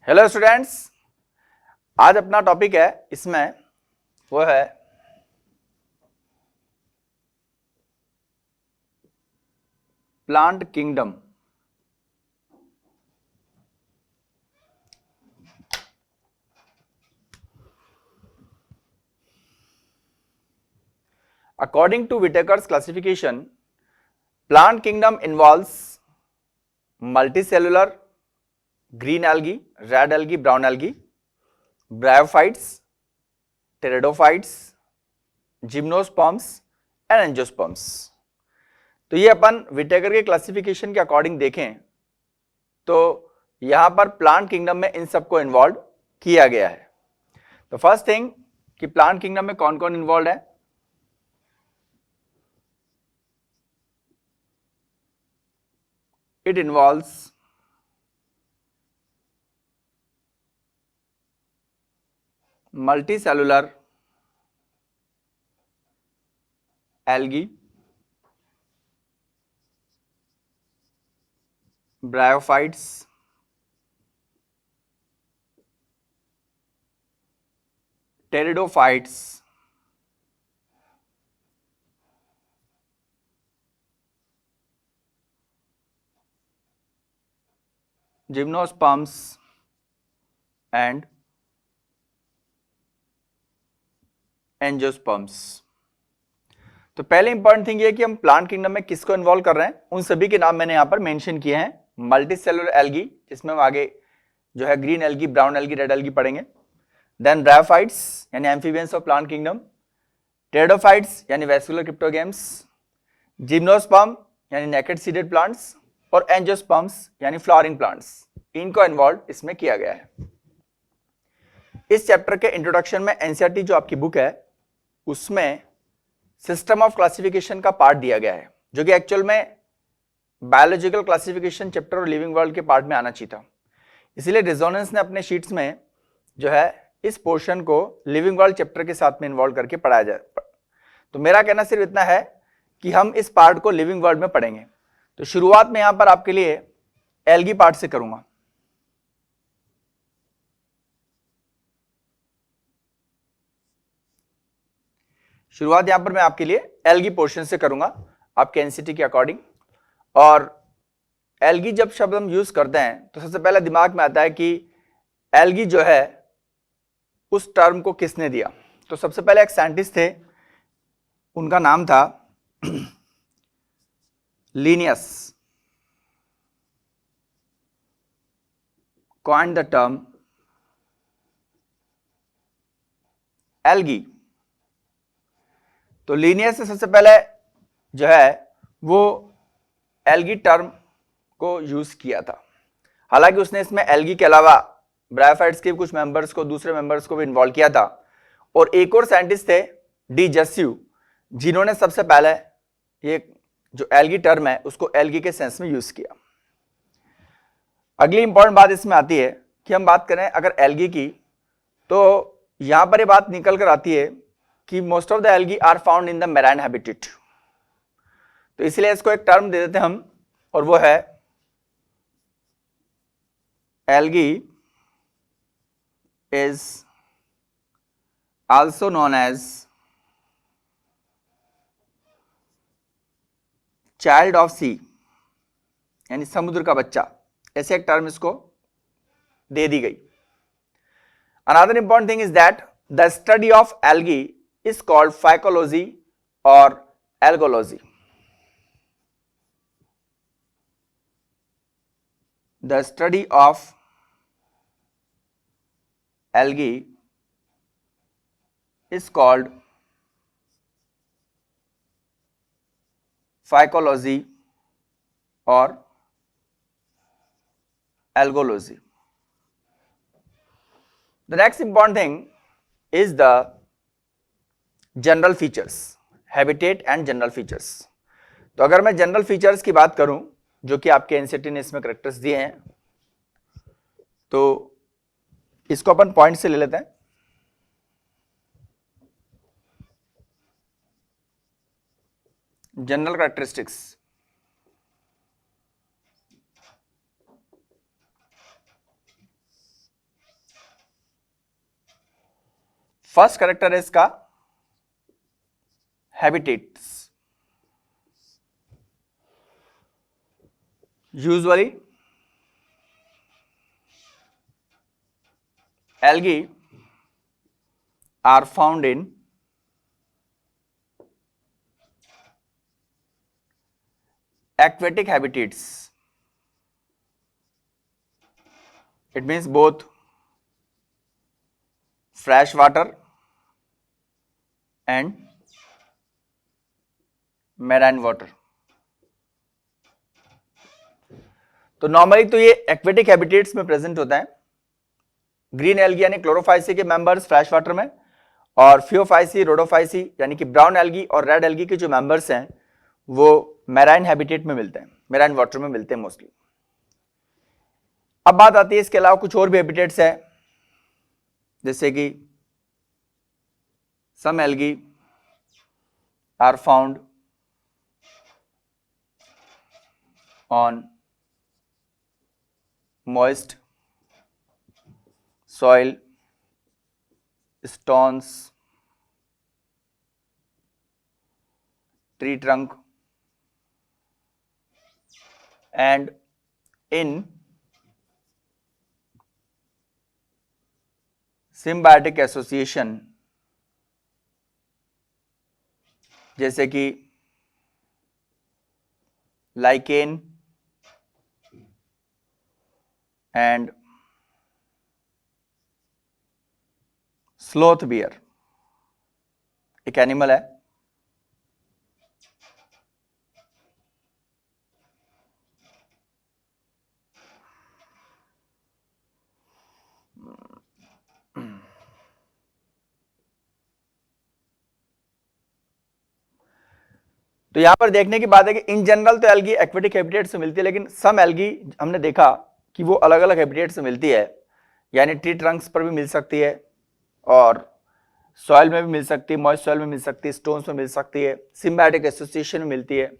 Hello students, आज अपना topic है इसमें वो है plant kingdom. According to Whitaker's classification, plant kingdom involves multicellular, green algae, red algae, brown algae, bryophytes, pteridophytes, gymnosperms and angiosperms। तो ये अपन विटेकर के क्लासिफिकेशन के अकॉर्डिंग देखें तो यहां पर प्लांट किंगडम में इन सबको इन्वॉल्व किया गया है। तो फर्स्ट थिंग कि प्लांट किंगडम में कौन कौन इन्वॉल्व है। It involves multicellular algae, bryophytes, pteridophytes, gymnosperms and angiosperms। तो पहले इंपॉर्टेंट थिंग ये है कि हम प्लांट किंगडम में किसको इन्वॉल्व कर रहे हैं, उन सभी के नाम मैंने यहां पर मेंशन किए हैं। मल्टीसेलुलर एल्गी, जिसमें हम आगे जो है green algae, brown algae, red algae पढ़ेंगे। देन ब्रायोफाइट्स यानी amphibians of plant kingdom, pteridophytes यानी वेस्कुलर क्रिप्टोगेम्स, जिम्नोस्पर्म यानी नेकेड सीडेड प्लांट्स और एंजियोस्पर्म्स यानी फ्लावरिंग प्लांट्स, इनको इन्वॉल्व इसमें किया गया है। इस चैप्टर के इंट्रोडक्शन में एनसीईआरटी जो आपकी बुक है उसमें सिस्टम ऑफ क्लासिफिकेशन का पार्ट दिया गया है, जो कि एक्चुअल में बायोलॉजिकल क्लासिफिकेशन चैप्टर और लिविंग वर्ल्ड के पार्ट में आना चाहिए था। इसलिए रेजोनेंस ने अपने शीट्स में जो है इस पोर्शन को लिविंग वर्ल्ड चैप्टर के साथ में इन्वॉल्व करके पढ़ाया जाए। तो मेरा कहना सिर्फ इतना है कि हम इस पार्ट को लिविंग वर्ल्ड में पढ़ेंगे। तो शुरुआत में यहां पर आपके लिए एल्गी पार्ट से करूंगा। शुरुआत यहां पर मैं आपके लिए एल्गी पोर्शन से करूंगा आपके एनसीटी के अकॉर्डिंग। और एल्गी जब शब्द हम यूज करते हैं तो सबसे पहले दिमाग में आता है कि एल्गी जो है उस टर्म को किसने दिया। तो सबसे पहले एक साइंटिस्ट थे, उनका नाम था Linnaeus, coined the term algae. तो लिनियस ने सबसे पहले जो है वो एल्गी टर्म को यूज किया था। हालांकि उसने इसमें एल्गी के अलावा ब्रायोफाइट्स के कुछ मेंबर्स को, दूसरे मेंबर्स को भी इन्वॉल्व किया था। और एक और साइंटिस्ट थे डी जस्यू, जिन्होंने सबसे पहले ये जो एल्गी टर्म है उसको एल्गी के सेंस में यूज किया। अगली इंपॉर्टेंट बात इसमें आती है कि हम बात करें अगर एल्गी की, तो यहां पर ये बात निकल कर आती है कि most of the algae are found in the marine habitat. तो इसलिए इसको एक टर्म दे देते हैं हम, और वो है algae is also known as child of sea, यानी समुद्र का बच्चा। ऐसे एक टर्म इसको दे दी गई। Another important thing is that the study of algae is called phycology or algology। The study of algae is called phycology or algology। The next important thing is the general features, habitat and general features. तो अगर मैं general features की बात करूं जो कि आपके NCERT ने इसमें करेक्टर्स दिए हैं, तो इसको अपन पॉइंट से ले लेते हैं। जनरल करेक्टरिस्टिक्स, फर्स्ट कैरेक्टर है इसका habitats. Usually algae are found in aquatic habitats. It means both fresh water and marine water. तो नॉर्मली तो ये एक्वेटिक हैबिटेट्स में प्रेजेंट होता है। ग्रीन एल्गी यानी क्लोरोफाइसी के मेंबर्स फ्रेश वाटर में, और फियोफाइसी, रोडोफाइसी यानी कि ब्राउन एल्गी और रेड एल्गी के जो मेंबर्स हैं वो मैराइन हैबिटेट में मिलते हैं, मैराइन वाटर में मिलते हैं मोस्टली। अब बात आती है इसके अलावा कुछ और भी हैबिटेट्स है, जैसे कि some algae are found on moist soil, stones, tree trunk, and in symbiotic association, जैसे कि lichen and स्लोथ बियर, एक एनिमल है। तो यहां पर देखने की बात है कि इन जनरल तो एल्गी एक्वेटिक हैबिटेट से मिलती है, लेकिन सम एल्गी हमने देखा कि वो अलग अलग हैबिटेट से मिलती है, यानी ट्री ट्रंक्स पर भी मिल सकती है और सॉइल में भी मिल सकती है, मॉइस्ट सॉइल में मिल सकती है, स्टोन्स में मिल सकती है, सिम्बायोटिक एसोसिएशन में मिलती है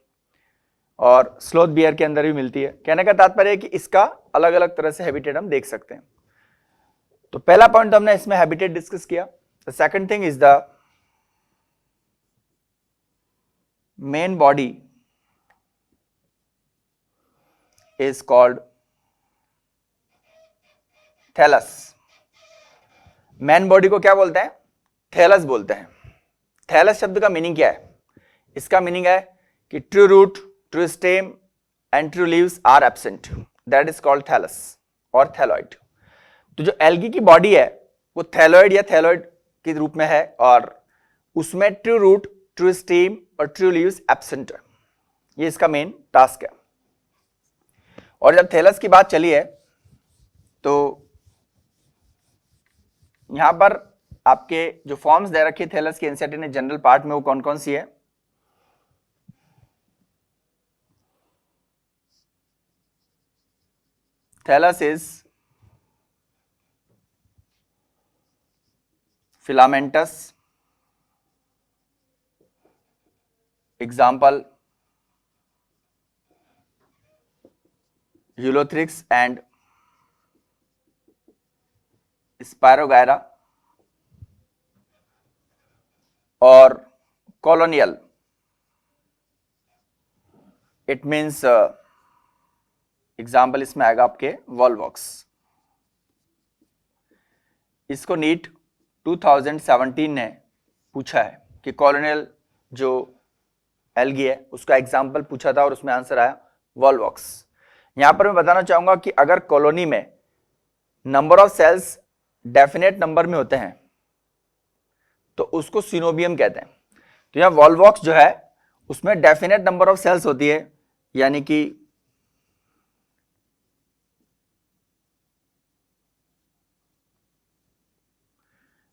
और स्लोथ बियर के अंदर भी मिलती है। कहने का तात्पर्य है कि इसका अलग अलग तरह से हैबिटेट हम देख सकते हैं। तो पहला पॉइंट हमने इसमें हैबिटेट डिस्कस किया। The second thing is the main body is called thallus. Main body को क्या बोलते हैं? थैलस बोलते हैं। थैलस शब्द का मीनिंग क्या है? इसका मीनिंग है कि true root, true stem and true leaves are absent, that is called thallus और थैलॉइड। तो जो एल्गी की बॉडी है वो थैलॉइड या थैलॉइड के रूप में है और उसमें ट्रू रूट, ट्रू स्टेम और ट्रू लीव्स एब्सेंट है। ये इसका मेन टास्क है। और जब थैलस की बात चली है तो यहां पर आपके जो फॉर्म्स दे रखी है थैलस की एनसीईआरटी ने जनरल पार्ट में, वो कौन कौन सी है? Thallus is filamentous, example ulothrix and spirogyra, और कॉलोनियल, इट मीन्स एग्जाम्पल इसमें आएगा आपके वॉलवॉक्स। इसको नीट 2017 ने पूछा है कि कॉलोनियल जो एल्गी है उसका एग्जाम्पल पूछा था और उसमें आंसर आया वॉलवॉक्स। यहां पर मैं बताना चाहूंगा कि अगर कॉलोनी में number of cells definite number में होते हैं तो उसको सिनोबियम कहते हैं। तो यहां वॉलवॉक्स जो है उसमें डेफिनेट नंबर ऑफ सेल्स होती है, यानी कि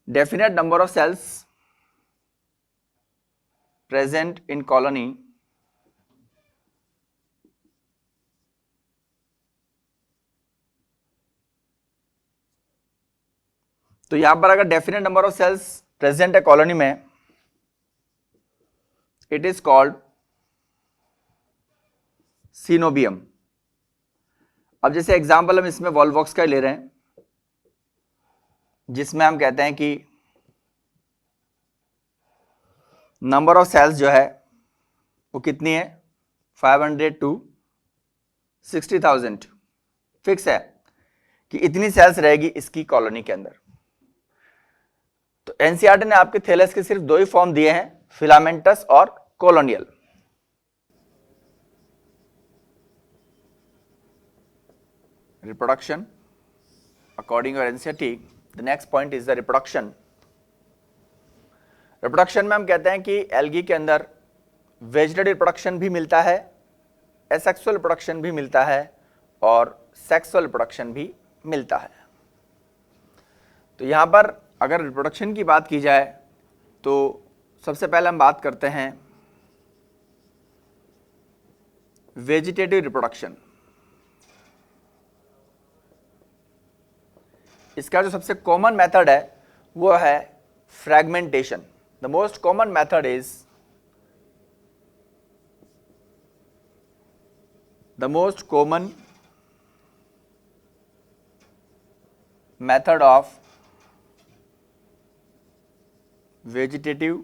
definite number of cells present in colony तो यहां पर अगर definite number of cells present है कॉलोनी में, इट इज कॉल्ड सिनोबियम। अब जैसे एग्जांपल हम इसमें वॉलवॉक्स का ले रहे हैं, जिसमें हम कहते हैं कि नंबर ऑफ सेल्स जो है वो कितनी है, 500 to 60,000 फिक्स है कि इतनी सेल्स रहेगी इसकी कॉलोनी के अंदर। तो एनसीईआरटी ने आपके थैलेस के सिर्फ दो ही फॉर्म दिए हैं, फिलामेंटस और colonial. Reproduction according your NCERT, the next point is the reproduction. Reproduction में हम कहते हैं कि एल्गी के अंदर वेजिटेटिव रिप्रोडक्शन भी मिलता है, एसेक्सुअल रिप्रोडक्शन भी मिलता है और सेक्सुअल रिप्रोडक्शन भी मिलता है। तो यहां पर अगर रिप्रोडक्शन की बात की जाए तो सबसे पहले हम बात करते हैं वेजिटेटिव रिप्रोडक्शन। इसका जो सबसे कॉमन मेथड है वो है fragmentation. The most common method is method of vegetative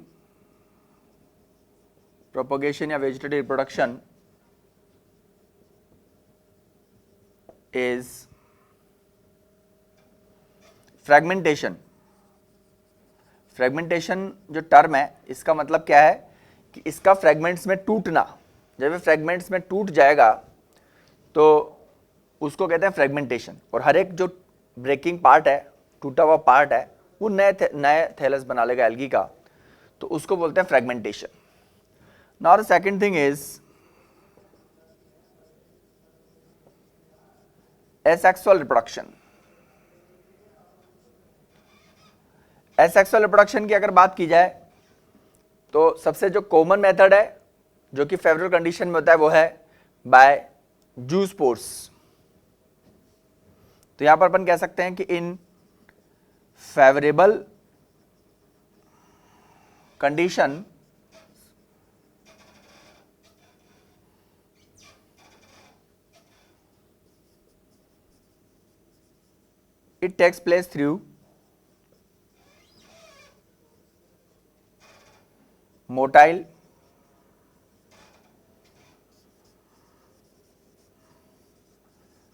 propagation या vegetative reproduction is fragmentation। Fragmentation जो टर्म है इसका मतलब क्या है कि इसका फ्रेगमेंट्स में टूटना। जब ये फ्रेगमेंट्स में टूट जाएगा तो उसको कहते हैं फ्रेगमेंटेशन। और हर एक जो ब्रेकिंग पार्ट है, टूटा हुआ पार्ट है, वो नए थैलस बना लेगा एल्गी का, तो उसको बोलते हैं fragmentation. Now the second thing is asexual reproduction. Asexual reproduction की अगर बात की जाए तो सबसे जो कॉमन मेथड है जो कि फेवरेबल कंडीशन में होता है वो है बाय जूस्पोर्स। तो यहां पर अपन कह सकते हैं कि इन favourable condition it takes place through motile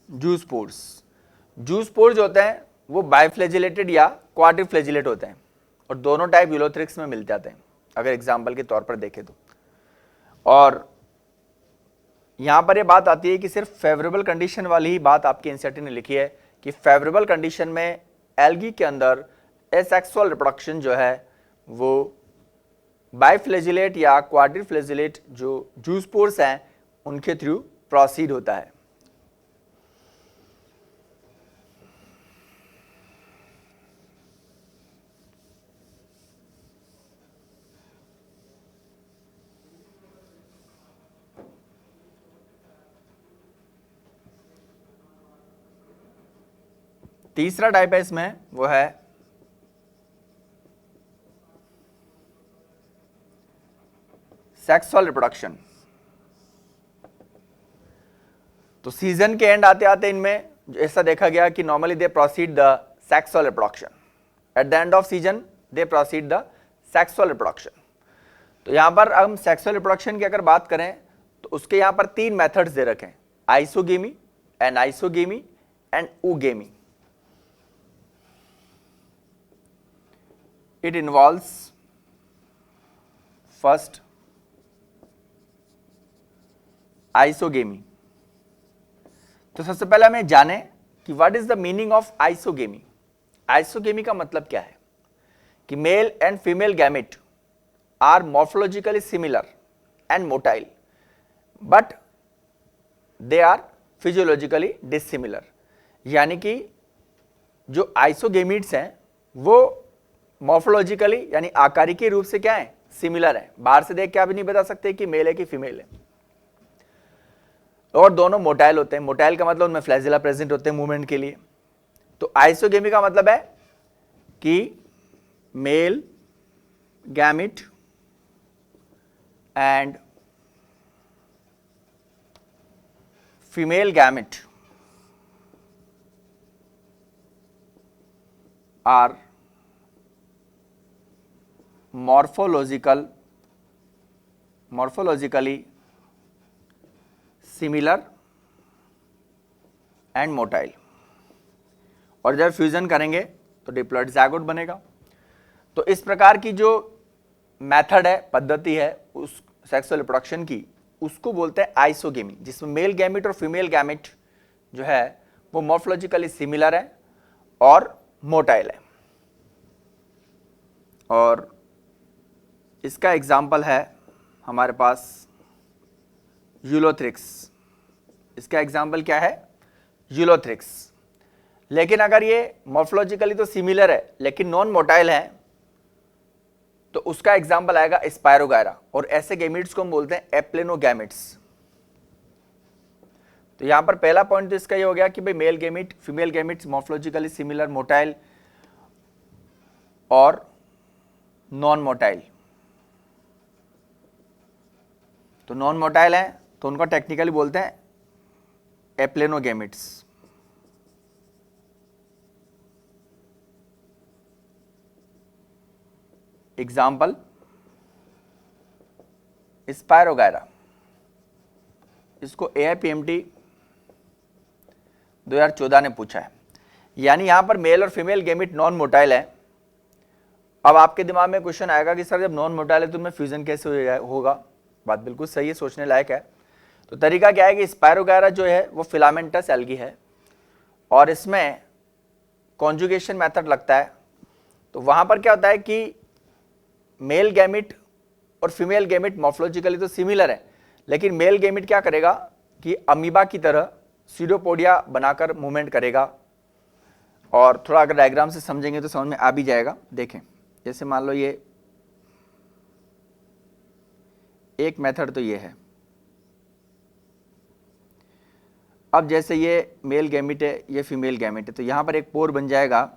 zoospores. Zoospores जो होते हैं वो बाइफ्लैजिलेटेड या क्वाड्रिफ्लैजिलेट होते हैं और दोनों टाइप यूलोथ्रिक्स में मिल जाते हैं अगर एग्जाम्पल के तौर पर देखें तो। और यहां पर ये बात आती है कि सिर्फ फेवरेबल कंडीशन वाली ही बात आपकी एनसीईआरटी ने लिखी है कि फेवरेबल कंडीशन में एल्गी के अंदर एसेक्सुअल रिप्रोडक्शन जो है वो बाइफ्लैजिलेट या क्वाड्रिफ्लैजिलेट जो जूस्पोर्स हैं उनके थ्रू प्रोसीड होता है। तीसरा टाइप है इसमें वो है सेक्सुअल रिप्रोडक्शन। तो सीजन के एंड आते आते इनमें ऐसा देखा गया कि normally they proceed the sexual reproduction, at the end off season they proceed the sexual reproduction. तो यहां पर हम सेक्सुअल रिप्रोडक्शन की अगर बात करें तो उसके यहां पर तीन मेथड्स दे रखे हैं, आइसोगेमी, एनाइसोगेमी एंड ooगेमी। It involves first isogamy. तो सबसे पहले हमें जाने कि what is the meaning of isogamy. Isogamy का मतलब क्या है कि male and female gamete are morphologically similar and motile but they are physiologically dissimilar. यानी कि जो आइसोगेमिट्स हैं वो मॉर्फोलॉजिकली यानी आकारिकी रूप से क्या है, सिमिलर है। बाहर से देख के आप नहीं बता सकते कि मेल है कि फीमेल है। और दोनों मोटाइल होते हैं। मोटाइल का मतलब उनमें फ्लैजिला प्रेजेंट होते हैं मूवमेंट के लिए। तो आइसोगेमी का मतलब है कि male gamete and female gamete are morphological morphologically similar and motile, और जब फ्यूजन करेंगे तो डिप्लॉइड ज़ायगोट बनेगा। तो इस प्रकार की जो मेथड है, पद्धति है उस सेक्सुअल रिप्रोडक्शन की, उसको बोलते हैं आइसोगेमी, जिसमें मेल गैमेट और फीमेल गैमेट जो है वो मॉर्फोलॉजिकली सिमिलर है और मोटाइल है। और इसका एग्जाम्पल है हमारे पास यूलोथ्रिक्स। इसका एग्जाम्पल क्या है? यूलोथ्रिक्स। लेकिन अगर ये मॉर्फोलॉजिकली तो सिमिलर है लेकिन नॉन मोटाइल है तो उसका एग्जाम्पल आएगा स्पायरोगायरा, और ऐसे गैमेट्स को हम बोलते हैं एप्लेनोगैमेट्स। तो यहां पर पहला पॉइंट तो इसका ये हो गया कि भाई male gamete female gametes morphologically similar, motile और नॉन मोटाइल। तो नॉन मोटाइल है तो उनको टेक्निकली बोलते हैं एप्लेनोगैमेट्स। एग्जाम्पल स्पायरोगायरा, इसको AIPMT 2014 ने पूछा है। यानी यहां पर मेल और फीमेल गैमेट नॉन मोटाइल है। अब आपके दिमाग में क्वेश्चन आएगा कि सर जब नॉन मोटाइल है तो उनमें फ्यूजन कैसे होगा? बात बिल्कुल सही है, सोचने लायक है। तो तरीका क्या है कि स्पायरोगायरा जो है वो फिलामेंटस एल्गी है और इसमें कॉन्जुगेशन मेथड लगता है। तो वहां पर क्या होता है कि मेल गैमेट और फीमेल गैमेट मॉर्फोलॉजिकली तो सिमिलर है, लेकिन मेल गैमेट क्या करेगा कि अमीबा की तरह सीडोपोडिया बनाकर मूवमेंट करेगा। और थोड़ा अगर डायग्राम से समझेंगे तो समझ में आ भी जाएगा। देखें, जैसे मान लो ये एक मेथड तो ये है। अब जैसे ये मेल गैमेट है, ये फीमेल गैमेट है, तो यहाँ पर एक पोर बन जाएगा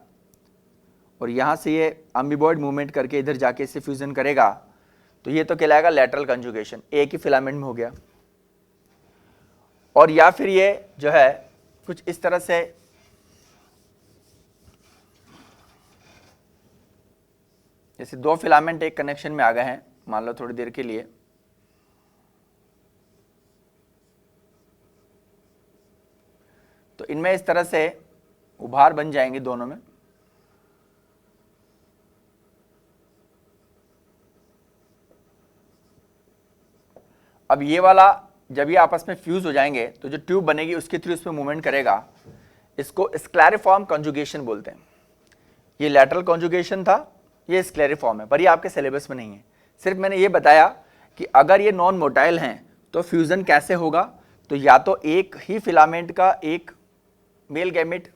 और यहाँ से ये अमीबॉइड मूवमेंट करके इधर जाके इससे फ्यूजन करेगा। तो ये तो कहलाएगा लैटरल कंजुगेशन, एक ही फिलामेंट में हो गया। और या फिर ये जो है कुछ इस तरह से जैसे दो फिलामेंट एक कनेक्शन में आ गए हैं, मान लो थोड़ी देर के लिए, तो इनमें इस तरह से उभार बन जाएंगे दोनों में। अब ये वाला जब ये आपस में फ्यूज हो जाएंगे तो जो ट्यूब बनेगी उसके थ्रू इसमें मूवमेंट करेगा। इसको स्क्लेरिफॉर्म कंजुगेशन बोलते हैं। ये लैटरल कंजुगेशन था, ये स्क्लेरिफॉर्म है, पर ये आपके सिलेबस में नहीं है। सिर्फ मैंने ये बताया कि अगर ये नॉन मोटाइल हैं तो फ्यूजन कैसे होगा। तो या तो एक ही फिलामेंट का एक मेल गैमेट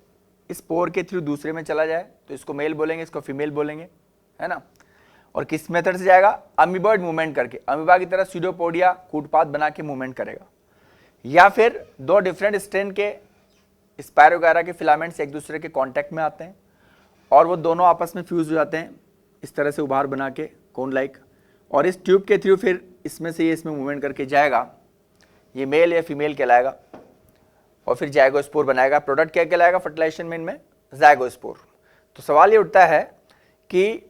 इस पोर के थ्रू दूसरे में चला जाए तो इसको मेल बोलेंगे, इसको फीमेल बोलेंगे, है ना। और किस मेथड से जाएगा? अमीबॉइड मूवमेंट करके, अमीबा की तरह सीडोपोडिया कूटपाथ बना के मूवमेंट करेगा। या फिर दो डिफरेंट स्ट्रेन के स्पायरोगायरा के फिलामेंट्स एक दूसरे के कांटेक्ट में आते हैं और वो दोनों आपस में फ्यूज हो जाते हैं इस तरह से उभार बना के कोन लाइक, और इस ट्यूब के थ्रू फिर इसमें से ये इसमें मूवमेंट करके जाएगा। ये मेल या फीमेल कहलाएगा और फिर जाइगोस्पोर बनाएगा। प्रोडक्ट क्या कहलाएगा फर्टिलाइजेशन में? इनमें जाइगोस्पोर। तो सवाल ये उठता है कि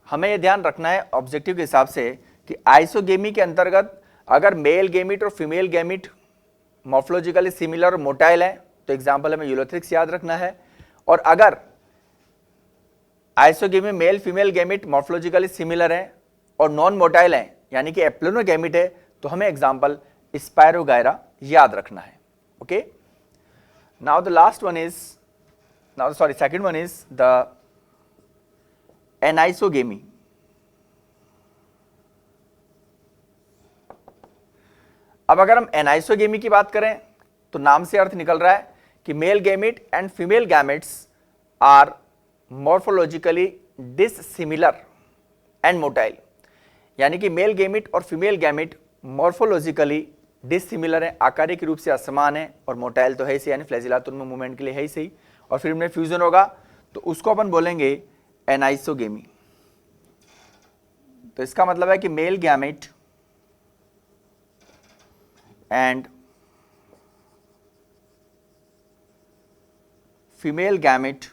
हमें ये ध्यान रखना है ऑब्जेक्टिव के हिसाब से कि आइसोगेमी के अंतर्गत अगर मेल गैमेट और फीमेल गैमेट मॉर्फोलॉजिकली सिमिलर और मोटाइल है तो एग्जांपल हमें यूलोथ्रिक्स याद रखना है। और अगर isogamy male female gamete morphologically similar है और नॉन मोटाइल है यानी कि एप्लेनोगैमेट है तो हमें एग्जांपल स्पायरोगायरा याद रखना है। Okay, now the last one is second one is the anisogamy. अब अगर हम एनाइसोगेमी की बात करें तो नाम से अर्थ निकल रहा है कि male gamete and female gametes are morphologically dissimilar and motile. यानी कि मेल गैमेट और फीमेल गैमेट मॉर्फोलॉजिकली डिससिमिलर है, आकारिक रूप से असमान है, और मोटाइल तो है ही सही, यानी फ्लैजिला तो उनमें मूवमेंट के लिए है ही सही, और फिर उनमें फ्यूजन होगा तो उसको अपन बोलेंगे एनाइसोगेमी। तो इसका मतलब है कि male gamete and female gamete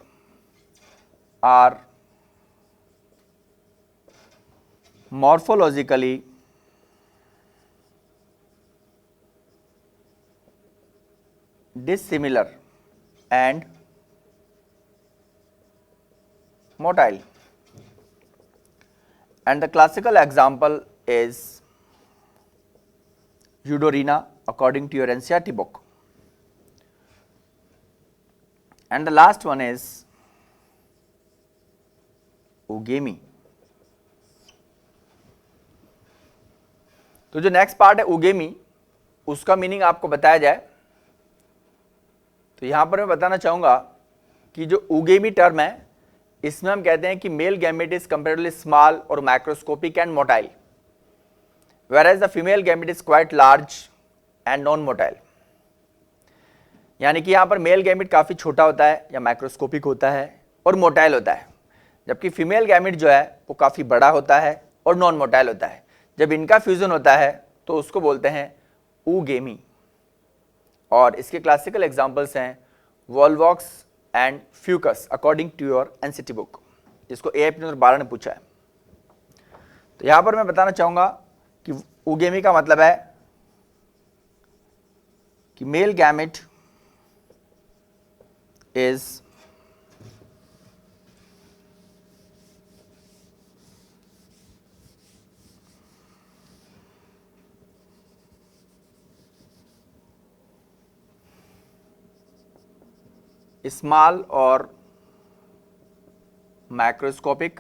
are morphologically dissimilar and motile, and the classical example is Eudorina according to your NCERT book, and the last one is Ugemi. तो जो नेक्स्ट पार्ट है उगेमी, उसका मीनिंग आपको बताया जाए तो यहां पर मैं बताना चाहूंगा कि जो उगेमी टर्म है इसमें हम कहते हैं कि male gamete is comparatively small और microscopic and motile, whereas the female gamete is quite large and non motile। यानी कि यहां पर मेल गैमेट काफी छोटा होता है या माइक्रोस्कोपिक होता है और मोटाइल होता है, जबकि फीमेल गैमेट जो है वो काफी बड़ा होता है और नॉन मोटाइल होता है। जब इनका फ्यूजन होता है तो उसको बोलते हैं ऊगेमी, और इसके क्लासिकल एग्जांपल्स हैं volvox and fucus according to your NCERT book, जिसको AIP 2012 ने पूछा है। तो यहां पर मैं बताना चाहूंगा कि ऊगेमी का मतलब है कि male gamete is small or macroscopic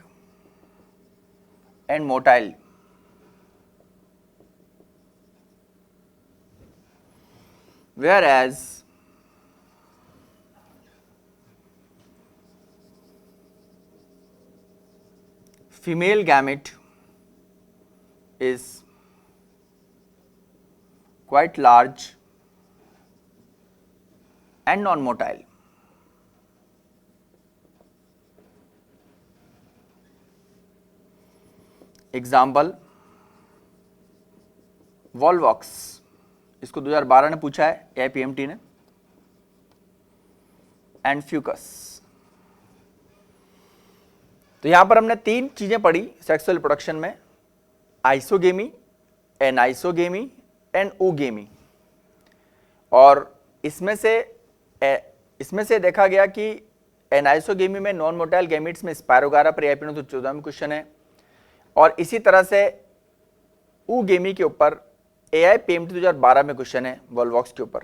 and motile, whereas female gamete is quite large and non-motile। Example Volvox, इसको 2012 ने पूछा है AIPMT ने, एंड फ्यूकस। तो यहां पर हमने 3 चीजें पढ़ी सेक्सुअल रिप्रोडक्शन में, आइसोगेमी, एनाइसोगेमी एंड ऊगेमी, और इसमें से देखा गया कि एनाइसोगेमी में नॉन मोटाइल गैमेट्स में स्पायरोगारा पर AIP 2014 में क्वेश्चन है, और इसी तरह से ऊगेमी के ऊपर AIPMT 2012 में क्वेश्चन है वॉल्वॉक्स के ऊपर।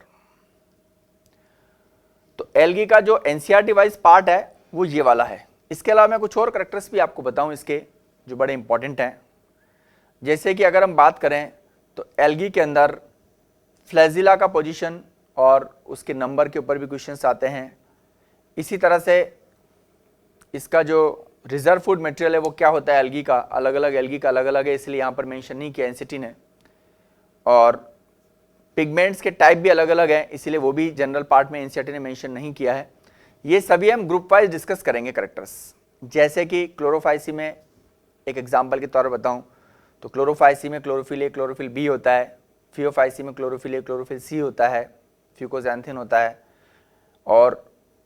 तो एल्गी का जो NCERT वाइज पार्ट है वो ये वाला है। इसके अलावा मैं कुछ और कैरेक्टर्स भी आपको बताऊं इसके जो बड़े इंपॉर्टेंट हैं, जैसे कि अगर हम बात करें तो एल्गी के अंदर फ्लैजिला का पोजीशन और उसके नंबर के ऊपर भी क्वेश्चंस आते हैं। इसी तरह से इसका जो रिजर्व फूड मटेरियल है वो क्या होता है एल्गी का, अलग अलग एल्गी का अलग अलग है, इसलिए यहाँ पर मेंशन नहीं किया एनसीटी ने। और पिगमेंट्स के टाइप भी अलग अलग हैं, इसीलिए वो भी जनरल पार्ट में एनसीटी ने मेंशन नहीं किया है। ये सभी हम ग्रुप वाइज डिस्कस करेंगे कैरेक्टर्स, जैसे कि क्लोरोफाइसी में एक एग्जाम्पल के तौर पर बताऊँ तो क्लोरोफाइसी में क्लोरोफिल ए क्लोरोफिल बी होता है, फियोफाइसी में क्लोरोफिल ए क्लोरोफिल सी होता है, फ्यूकोजैंथिन होता है, और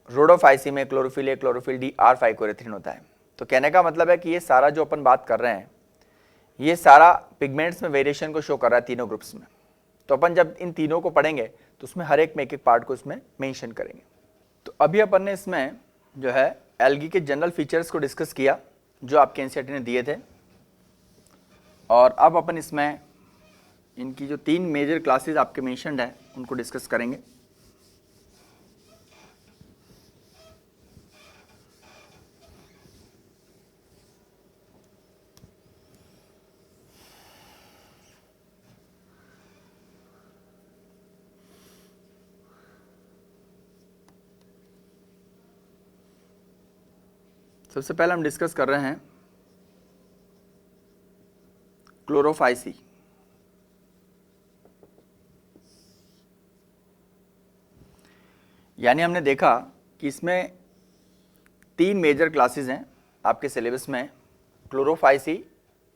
रोडोफाइसी में chlorophyll A chlorophyll D or phycoerythrin होता है। तो कहने का मतलब है कि ये सारा जो अपन बात कर रहे हैं ये सारा पिगमेंट्स में वेरिएशन को शो कर रहा है तीनों ग्रुप्स में। तो अपन जब इन तीनों को पढ़ेंगे तो उसमें हर एक में एक एक पार्ट को इसमें मेंशन करेंगे। तो अभी अपन ने इसमें जो है एल्गी के जनरल फीचर्स को डिस्कस किया जो आपके एनसीईआरटी ने दिए थे, और अब अपन इसमें इनकी जो 3 मेजर क्लासेस आपके मेंशन्ड है उनको डिस्कस करेंगे। सबसे पहले हम डिस्कस कर रहे हैं क्लोरोफाइसी। यानी हमने देखा कि इसमें 3 मेजर क्लासेस हैं आपके सिलेबस में। क्लोरोफाइसी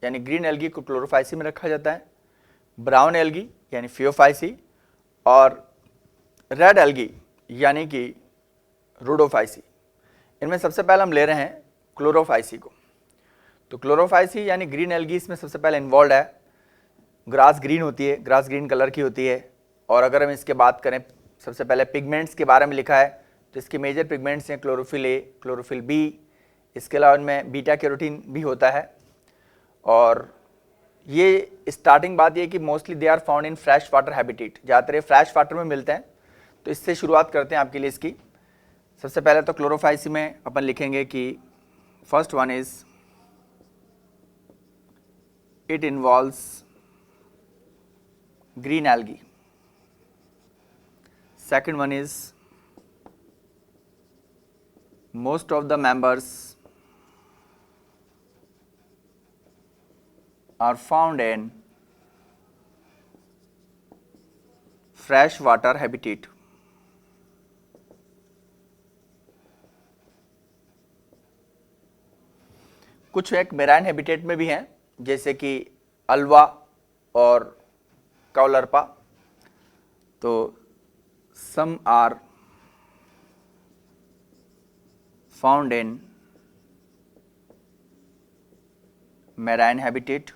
यानी ग्रीन एल्गी को क्लोरोफाइसी में रखा जाता है, ब्राउन एल्गी यानी फियोफाइसी, और रेड एल्गी यानी कि रोडोफाइसी। इनमें सबसे पहले हम ले रहे हैं क्लोरोफाइसी को। तो क्लोरोफाइसी यानी ग्रीन एल्गी इसमें सबसे पहले इन्वॉल्व है। ग्रास ग्रीन होती है, ग्रास ग्रीन कलर की होती है। और अगर हम इसके बात करें सबसे पहले पिगमेंट्स के बारे में लिखा है, तो इसके मेजर पिगमेंट्स हैं क्लोरोफिल ए, क्लोरोफिल बी, इसके अलावा इनमें बीटा कैरोटीन भी होता है। और ये स्टार्टिंग बात ये कि mostly they are found in fresh water habitat, ज़्यादातर फ्रेश वाटर में मिलते हैं। तो इससे शुरुआत करते हैं आपके लिए इसकी। सबसे पहले तो क्लोरोफाइसी में अपन लिखेंगे कि first one is it involves green algae, second one is most of the members are found in fresh water habitat. कुछ एक मेराइन हैबिटेट में भी हैं, जैसे कि अल्वा और कौलरपा। तो some are found in marine habitat.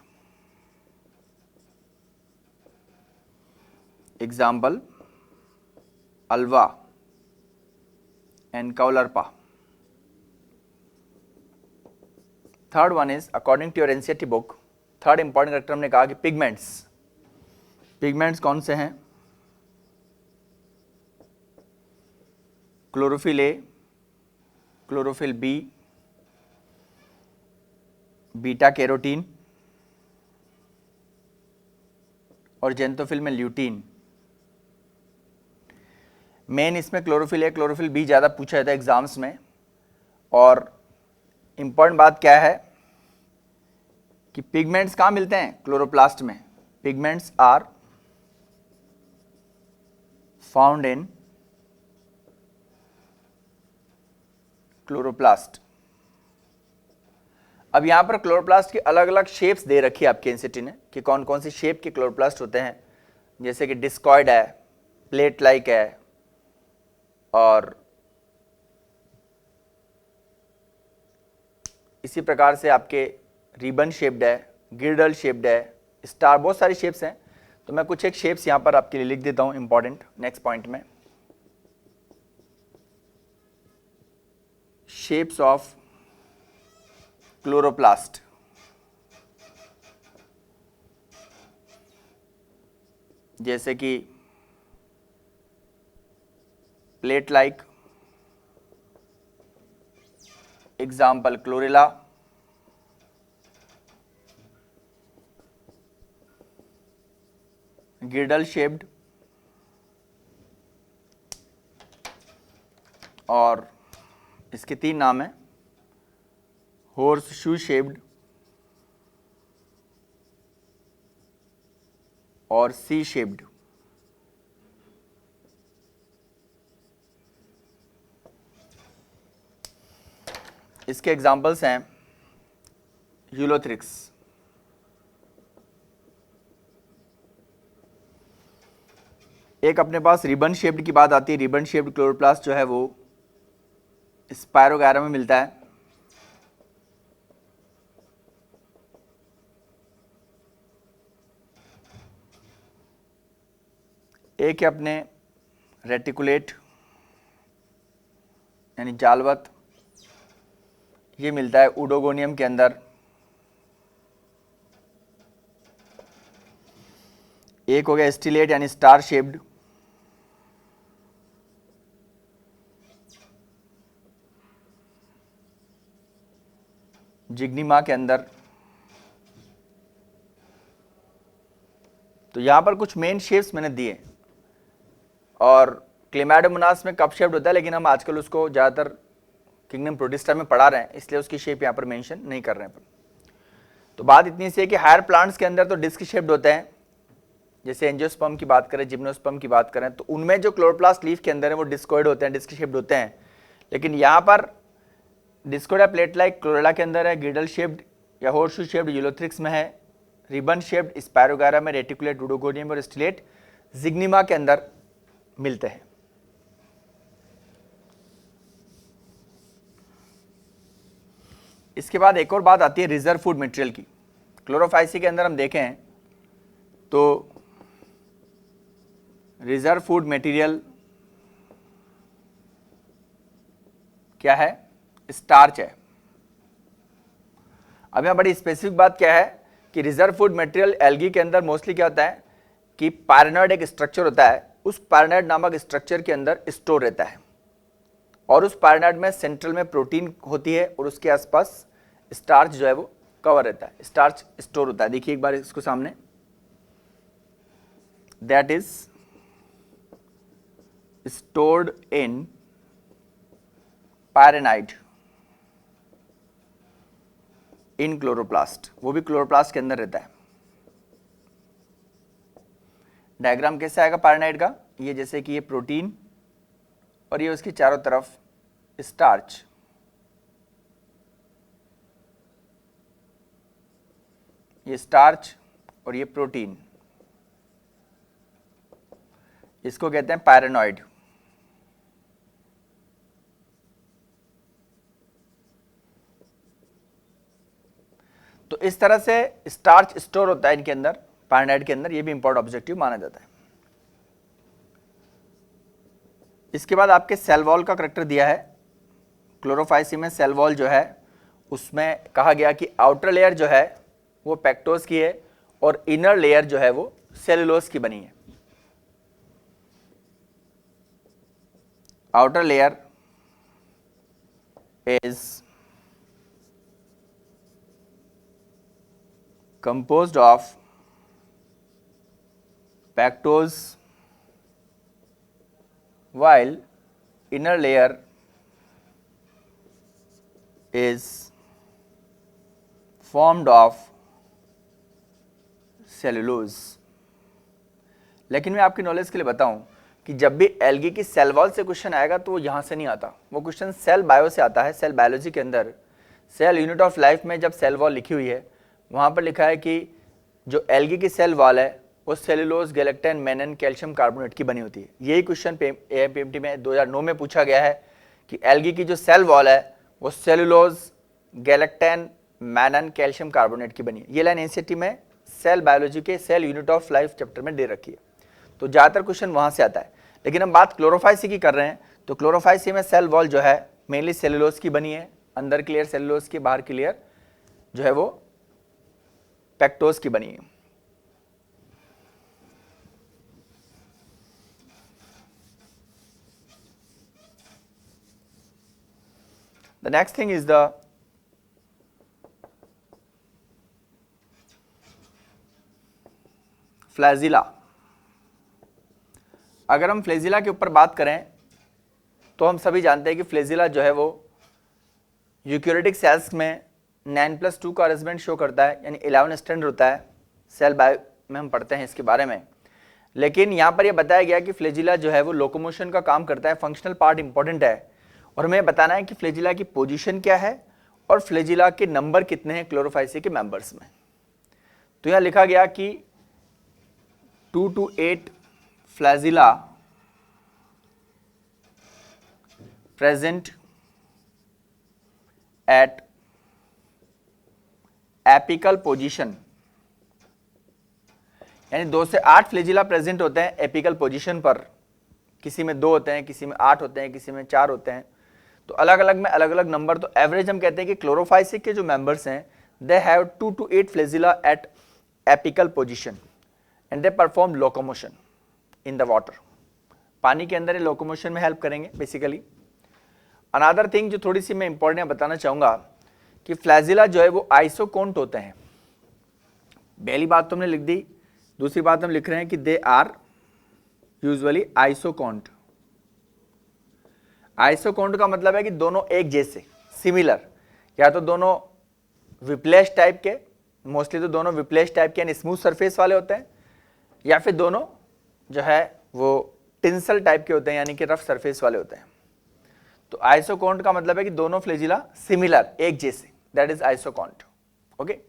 Example, alva and caulerpa. Third one is, according to your NCERT book, third important character हमने कहा कि पिगमेंट्स। पिगमेंट्स कौन से हैं? Chlorophyll A, chlorophyll B, beta carotene और जेंथोफिल में ल्यूटीन। मेन इसमें chlorophyll A, chlorophyll B ज़्यादा पूछा जाता है एग्जाम्स में। और इम्पॉर्टेंट बात क्या है कि पिगमेंट्स कहाँ मिलते हैं? क्लोरोप्लास्ट में। Pigments are found in chloroplast. अब यहां पर क्लोरोप्लास्ट की अलग अलग शेप्स दे रखी है आपके एनसीईआरटी ने कि कौन कौन सी शेप के क्लोरोप्लास्ट होते हैं, जैसे कि डिस्कॉइड है, प्लेट लाइक है, और इसी प्रकार से आपके रिबन शेप्ड है, गिर्डल शेप्ड है, स्टार, बहुत सारी शेप्स हैं। तो मैं कुछ एक शेप्स यहां पर आपके लिए लिख देता हूं इंपॉर्टेंट नेक्स्ट पॉइंट में। Shapes of chloroplast. जैसे कि plate like, example chlorella, गिर्डल shaped, और इसके 3 नाम हैं, हॉर्स शू शेप्ड और सी शेप्ड। इसके एग्जाम्पल्स हैं यूलोथ्रिक्स, एक अपने पास रिबन शेप्ड की बात आती है। रिबन शेप्ड क्लोरोप्लास्ट जो है वो स्पायरोगायरा में मिलता है। एक है अपने रेटिकुलेट यानी जालवत, ये मिलता है उडोगोनियम के अंदर। एक हो गया स्टिलेट यानी स्टार शेप्ड, जिग्निमा के अंदर। तो यहां पर कुछ मेन शेप्स मैंने दिए। और क्लेमाइडोमोनास में कप शेप्ड होता है, लेकिन हम आजकल उसको ज़्यादातर किंगडम प्रोटिस्टा में पढ़ा रहे हैं, इसलिए उसकी शेप यहाँ पर मेंशन नहीं कर रहे हैं। तो बात इतनी सी है कि हायर प्लांट्स के अंदर तो डिस्क शेप्ड होते हैं, जैसे एंजियोस्पर्म की बात करें, जिम्नोस्पर्म की बात करें, तो उनमें जो क्लोरोप्लास्ट लीफ के अंदर है वो डिस्कोइड होते हैं, डिस्क शेप्ड होते हैं। लेकिन यहाँ पर डिस्कोइड या प्लेट लाइक क्लोरेला के अंदर है, गिर्डल शेप्ड या हॉर्सशू शेप्ड यूलोथ्रिक्स में है, रिबन शेप्ड स्पायरोगायरा में, रेटिकुलेट उडोगोनियम और स्टिलेट जिग्निमा के अंदर मिलते हैं। इसके बाद एक और बात आती है रिजर्व फूड मटेरियल की। क्लोरोफाइसी के अंदर हम देखें तो रिजर्व फूड मटेरियल क्या है, स्टार्च है। अब यहाँ बड़ी स्पेसिफिक बात क्या है कि रिजर्व फूड मटेरियल एल्गी के अंदर मोस्टली क्या होता है कि पायरेनॉइड एक स्ट्रक्चर होता है, उस पायरेनॉइड नामक स्ट्रक्चर के अंदर स्टोर रहता है और उस पायरेनॉइड में सेंट्रल में प्रोटीन होती है और उसके आसपास स्टार्च जो है वो कवर रहता है, स्टार्च स्टोर होता है। देखिए एक बार इसको सामने, that is stored in pyrenoid in chloroplast, वो भी क्लोरोप्लास्ट के अंदर रहता है। डायग्राम कैसे आएगा पायरेनाइड का, ये जैसे कि ये प्रोटीन और ये उसकी चारों तरफ स्टार्च, ये स्टार्च और ये प्रोटीन, इसको कहते हैं पायरेनॉइड। तो इस तरह से स्टार्च स्टोर होता है इनके अंदर, पायरेनॉइड के अंदर, ये भी इंपॉर्टेंट ऑब्जेक्टिव माना जाता है। इसके बाद आपके सेल वॉल का करैक्टर दिया है। क्लोरोफाइसी में सेल वॉल जो है उसमें कहा गया कि आउटर लेयर जो है वो पेक्टोज की है और इनर लेयर जो है वो सेलुलोज की बनी है। Outer layer is composed of pectose while inner layer is formed of cellulose। लेकिन मैं आपकी नॉलेज के लिए बताऊं कि जब भी एल्गी की सेल वॉल से क्वेश्चन आएगा तो वो यहाँ से नहीं आता, वो क्वेश्चन सेल बायो से आता है। सेल बायोलॉजी के अंदर सेल यूनिट ऑफ लाइफ में जब सेल वॉल लिखी हुई है वहाँ पर लिखा है कि जो एल्गी की सेल वॉल है वो cellulose, galactan, mannan, calcium carbonate की बनी होती है। यही क्वेश्चन एएमपीएमटी में 2009 में पूछा गया है कि एल्गी की जो सेल वॉल है वो cellulose, galactan, mannan, calcium carbonate की बनी है। ये लाइन एनसीईआरटी में सेल बायोलॉजी के cell unit of life chapter में दे रखी है, तो ज़्यादातर क्वेश्चन वहाँ से आता है। लेकिन हम बात क्लोरोफाइसी की कर रहे हैं, तो क्लोरोफाइसी में सेल वॉल जो है मेनली सेलुलोज की बनी है, अंदर की लेयर सेलुलोज की, बाहर की लेयर जो है वो पेक्टोज की बनी है। The next thing is the flagella. अगर हम फ्लैजिला के ऊपर बात करें तो हम सभी जानते हैं कि फ्लैजिला जो है वो यूकैरियोटिक सेल्स में 9+2 का अरेंजमेंट शो करता है, यानी 11 स्टैंडर्ड होता है। सेल बायो में हम पढ़ते हैं इसके बारे में। लेकिन यहाँ पर यह बताया गया कि फ्लैजिला जो है वो लोकोमोशन का काम करता है, फंक्शनल पार्ट इंपॉर्टेंट है, और हमें बताना है कि फ्लैजिला की पोजीशन क्या है और फ्लैजिला के नंबर कितने हैं क्लोरोफाइसी के मेंबर्स में। तो यहाँ लिखा गया कि 2 to 8 flagella present at apical position, यानी 2 से 8 फ्लैजिला प्रेजेंट होते हैं एपिकल पोजीशन पर। किसी में 2 होते हैं, किसी में 8 होते हैं, किसी में 4 होते हैं, तो अलग अलग में अलग अलग नंबर। तो एवरेज हम कहते हैं कि क्लोरोफाइसी के जो मेंबर्स हैं they have 2 to 8 flagella at apical position and they perform locomotion in the water. पानी के अंदर ये लोकोमोशन में हेल्प करेंगे बेसिकली। अनदर थिंग जो थोड़ी सी मैं इंपॉर्टेंट बताना चाहूँगा कि फ्लैजिला जो है वो आइसोकोन्ट होते हैं। पहली बात तो हमने लिख दी, दूसरी बात हम लिख रहे हैं कि दे आर यूजुअली आइसोकोन्ट। आइसोकोन्ट का मतलब है कि दोनों एक जैसे, सिमिलर, या तो दोनों विप्लेश टाइप के, मोस्टली तो दोनों विप्लेश टाइप के यानी स्मूथ सरफेस वाले होते हैं, या फिर दोनों जो है वो टिंसल टाइप के होते हैं यानी कि रफ सरफेस वाले होते हैं। तो आइसोकोन्ट का मतलब है कि दोनों फ्लैजिला सिमिलर, एक जैसे, दैट इज आइसोकोन्ट। ओके,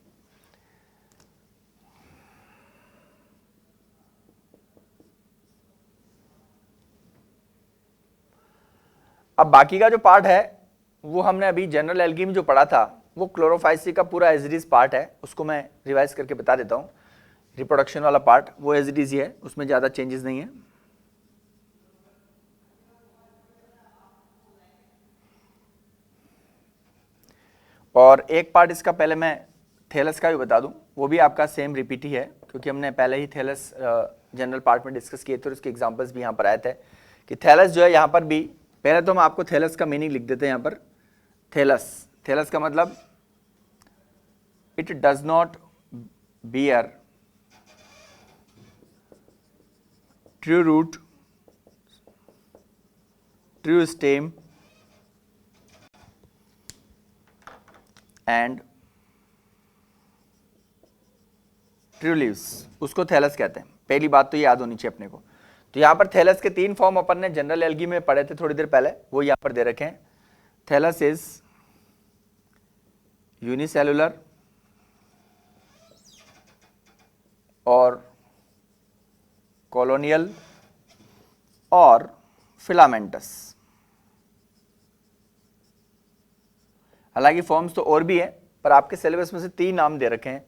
अब बाकी का जो पार्ट है वो हमने अभी जनरल एल्गी में जो पढ़ा था वो क्लोरोफाइसी का पूरा एज इट इज पार्ट है, उसको मैं रिवाइज करके बता देता हूँ। रिप्रोडक्शन वाला पार्ट वो एज इट इज ही है, उसमें ज़्यादा चेंजेस नहीं है। और एक पार्ट इसका पहले मैं थैलस का भी बता दूं, वो भी आपका सेम रिपीट ही है, क्योंकि हमने पहले ही थैलस जनरल पार्ट में डिस्कस किए थे और उसके एग्जांपल्स भी यहाँ पर आए थे कि थैलस जो है यहाँ पर भी, पहले तो हम आपको थैलस का मीनिंग लिख देते हैं यहाँ पर। थैलस का मतलब it does not bear true root, true stem and true leaves, उसको थैलस कहते हैं। पहली बात तो ये याद होनी चाहिए अपने को। तो यहाँ पर थैलस के 3 फॉर्म अपन ने जनरल एल्गी में पढ़े थे थोड़ी देर पहले, वो यहाँ पर दे रखे हैं। थैलस इज यूनिसेलुलर और कॉलोनियल और फिलामेंटस। हालांकि फॉर्म्स तो और भी है, पर आपके सिलेबस में से 3 नाम दे रखे हैं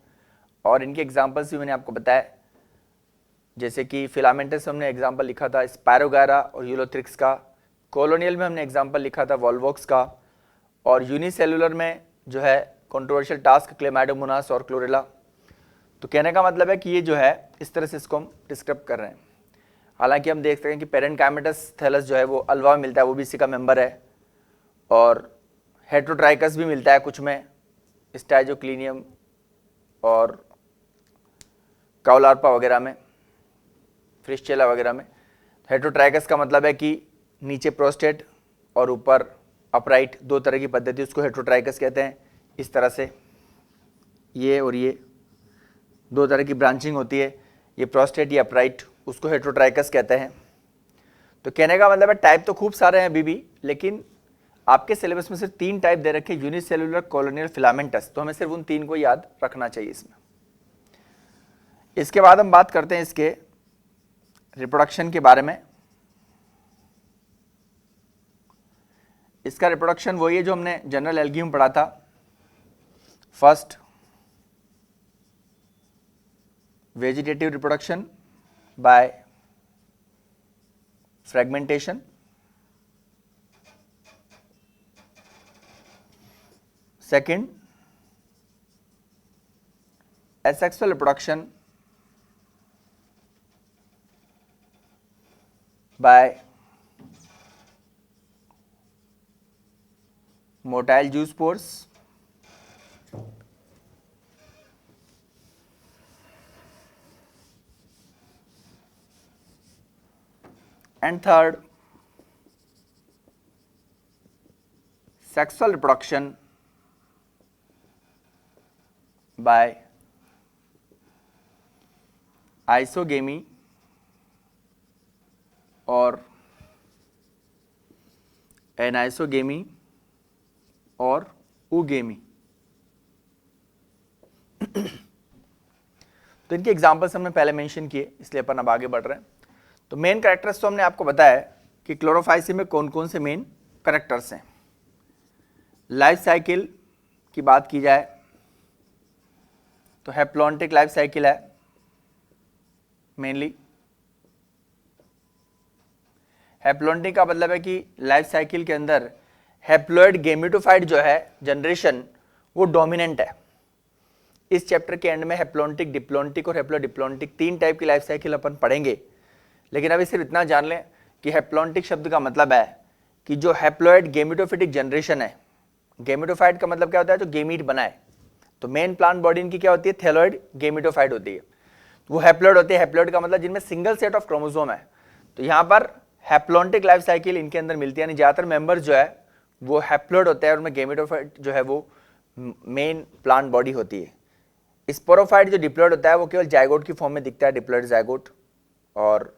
और इनके एग्जांपल्स भी मैंने आपको बताया। जैसे कि फिलामेंटस हमने एग्जांपल लिखा था स्पायरोगायरा और यूलोथ्रिक्स का, कॉलोनियल में हमने एग्जांपल लिखा था वॉल्वॉक्स का, और यूनिसेलुलर में जो है कंट्रोवर्शियल टास्क क्लेमाइडोमोनास और क्लोरेला। तो कहने का मतलब है कि ये जो है इस तरह से इसको हम डिस्क्राइब कर रहे हैं। हालांकि हम देख सकते हैं कि पेरेंकाइमेटस थैलस जो है वो अल्वा में मिलता है, वो भी इसी का मेंबर है, और हेट्रोट्राइकस भी मिलता है कुछ में, स्टाइजोक्लिनियम और काउलार्पा वगैरह में, फ्रिस्चेला वगैरह में। हेट्रोट्राइकस का मतलब है कि नीचे प्रोस्टेट और ऊपर अपराइट, 2 तरह की पद्धति, उसको हेट्रोट्राइकस कहते हैं। इस तरह से ये और ये 2 तरह की ब्रांचिंग होती है, ये प्रोस्टेट या अपराइट, उसको हेट्रोट्राइकस कहते हैं। तो कहने का मतलब है टाइप तो खूब सारे हैं अभी भी, लेकिन आपके सिलेबस में सिर्फ 3 टाइप दे रखे, यूनिसेलुलर, कॉलोनियल, फिलामेंटस। तो हमें सिर्फ उन 3 को याद रखना चाहिए इसमें। इसके बाद हम बात करते हैं इसके रिप्रोडक्शन के बारे में। इसका रिप्रोडक्शन वही है जो हमने जनरल एल्गी में पढ़ा था। First, vegetative reproduction by fragmentation. Second, asexual reproduction by motile zoospores. And third, sexual reproduction by isogamy और एनाइसोगेमी और ऊगेमी। तो इनके एग्जांपल्स हमने पहले मेंशन किए, इसलिए अपन अब आगे बढ़ रहे हैं। तो मेन कैरेक्टर्स तो हमने आपको बताया कि क्लोरोफाइसी में कौन कौन से मेन कैरेक्टर्स हैं। लाइफ साइकिल की बात की जाए तो हैप्लॉन्टिक लाइफ साइकिल है मेनली। हैप्लॉन्टिक का मतलब है कि लाइफ साइकिल के अंदर हैप्लॉइड गेमेटोफाइट जो है जनरेशन वो डोमिनेंट है। इस चैप्टर के एंड में हैप्लॉन्टिक, डिप्लॉन्टिक और हैप्लोडिप्लॉन्टिक 3 टाइप की लाइफ साइकिल अपन पढ़ेंगे। लेकिन अभी सिर्फ इतना जान लें कि हैप्लॉन्टिक शब्द का मतलब है कि जो हैप्लॉइड गेमेटोफिटिक जनरेशन है। गेमेटोफाइट का मतलब क्या होता है? जो गेमीट बनाए। तो मेन प्लांट बॉडी इनकी क्या होती है? थैलॉइड गेमेटोफाइट होती है। वो हैप्लॉइड होती है। हैप्लॉइड का मतलब जिनमें सिंगल सेट ऑफ क्रोमोसोम है। तो यहाँ पर हैप्लॉन्टिक लाइफ साइकिल इनके अंदर मिलती है, यानी ज्यादातर मेंबर्स जो है वो हैप्लॉइड होते हैं और उनमें गेमेटोफाइट जो है वो मेन प्लांट बॉडी होती है। स्पोरोफाइट जो डिप्लॉइड होता है वो केवल जाइगोट की फॉर्म में दिखता है, डिप्लॉइड जाइगोट। और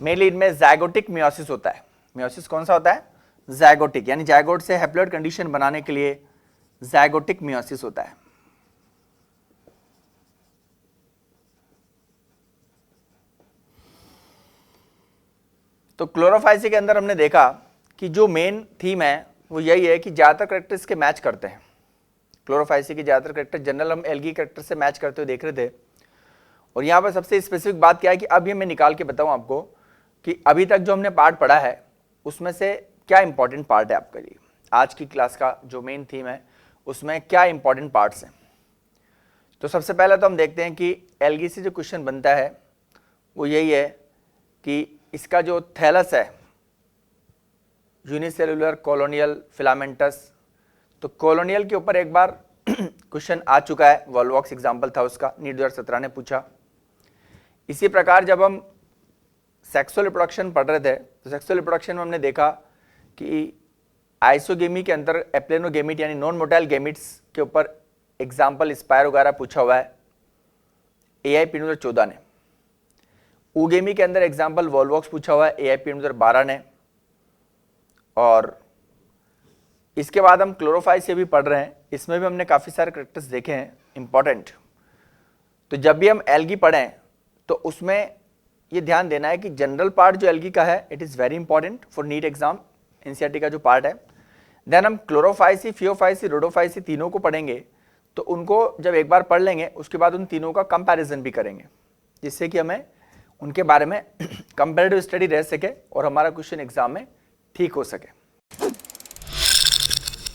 मेनली इनमें जाइगोटिक मियोसिस होता है। मियोसिस कौन सा होता है? जाइगोटिक, यानी जाइगोट से हैप्लॉइड कंडीशन बनाने के लिए जाइगोटिक मियोसिस होता है। तो क्लोरोफाइसी के अंदर हमने देखा कि जो मेन थीम है वो यही है कि ज्यादातर कैरेक्टर इसके मैच करते हैं। क्लोरोफाइसी के ज्यादातर कैरेक्टर जनरल हम एल्गी कैरेक्टर से मैच करते हुए देख रहे थे। और यहाँ पर सबसे स्पेसिफिक बात क्या है कि अब ये मैं निकाल के बताऊं आपको कि अभी तक जो हमने पार्ट पढ़ा है उसमें से क्या इंपॉर्टेंट पार्ट है आपके लिए। आज की क्लास का जो मेन थीम है उसमें क्या इंपॉर्टेंट पार्ट्स हैं। तो सबसे पहले तो हम देखते हैं कि एल्गी से जो क्वेश्चन बनता है वो यही है कि इसका जो थैलस है यूनिसेलुलर कॉलोनियल फिलामेंटस, तो कॉलोनियल के ऊपर एक बार क्वेश्चन आ चुका है, वॉलवॉक्स एग्जाम्पल था उसका, नीट 2017 ने पूछा। इसी प्रकार जब हम सेक्सुअल रिप्रोडक्शन पढ़ रहे थे तो सेक्सुअल रिप्रोडक्शन में हमने देखा कि आइसोगेमी के अंदर एप्लेनोगेमिट यानी नॉन मोटाइल गेमिट्स के ऊपर एग्जाम्पल स्पायर वगैरह पूछा हुआ है AI पीरियड 2014 ने। ऊगेमी के अंदर एग्जाम्पल वॉलवॉक्स पूछा हुआ है AI पीरियड 2012 ने। और इसके बाद हम क्लोरोफाइल से भी पढ़ रहे हैं, इसमें भी हमने काफ़ी सारे करेक्टर्स देखे हैं इंपॉर्टेंट। तो जब भी हम एल्गी पढ़ें तो उसमें ये ध्यान देना है कि जनरल पार्ट जो एल्गी का है it is very important for NEET exam, NCERT का जो पार्ट है। देन हम क्लोरोफाइसी, फियोफाइसी, रोडोफाइसी तीनों को पढ़ेंगे, तो उनको जब एक बार पढ़ लेंगे उसके बाद उन तीनों का कंपैरिजन भी करेंगे, जिससे कि हमें उनके बारे में कंपैरेटिव स्टडी रह सके और हमारा क्वेश्चन एग्जाम में ठीक हो सके।